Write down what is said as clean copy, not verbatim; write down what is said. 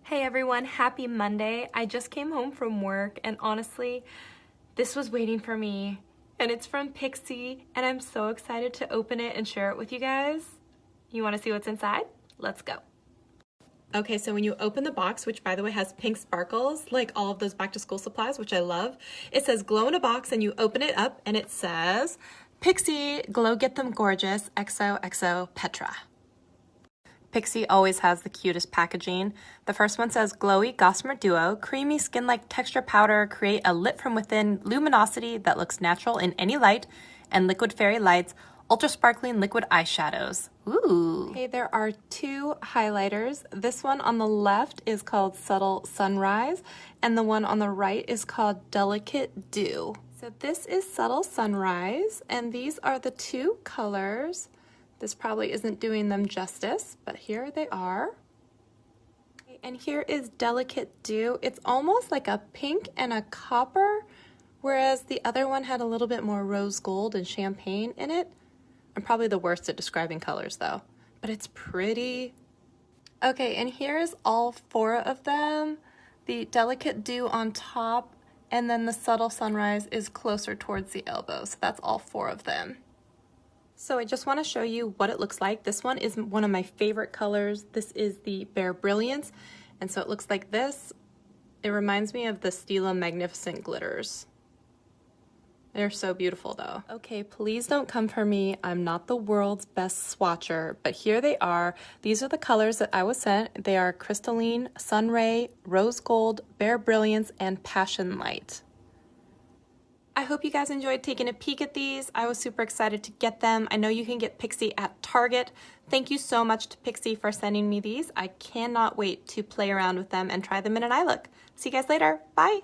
Hey everyone, happy Monday. I just came home from work and honestly, this was waiting for me. And it's from Pixi and I'm so excited to open it and share it with you guys. You want to see what's inside? Let's go. Okay, so when you open the box, which by the way has pink sparkles, like all of those back to school supplies, which I love, it says glow in a box and you open it up and it says, Pixi, glow get them gorgeous, XOXO Petra. Pixi always has the cutest packaging. The first one says Glowy Gossamer Duo, creamy skin-like texture powder, create a lit from within luminosity that looks natural in any light, and liquid fairy lights, ultra sparkling liquid eyeshadows. Ooh. Okay, there are two highlighters. This one on the left is called Subtle Sunrise, and the one on the right is called Delicate Dew. So this is Subtle Sunrise, and these are the two colors. This probably isn't doing them justice, but here they are. And here is Delicate Dew. It's almost like a pink and a copper, whereas the other one had a little bit more rose gold and champagne in it. I'm probably the worst at describing colors though, but it's pretty. Okay, and here's all four of them. The Delicate Dew on top, and then the Subtle Sunrise is closer towards the elbow, so that's all four of them. So I just want to show you what it looks like. This one is one of my favorite colors. This is the Bare Brilliance, and so it looks like this. It reminds me of the Stila Magnificent glitters. They're so beautiful though. Okay, please don't come for me. I'm not the world's best swatcher, but here they are. These are the colors that I was sent. They are Crystalline, Sunray, Rose Gold, Bare Brilliance, and Passion Light. I hope you guys enjoyed taking a peek at these. I was super excited to get them. I know you can get Pixi at Target. Thank you so much to Pixi for sending me these. I cannot wait to play around with them and try them in an eye look. See you guys later. Bye.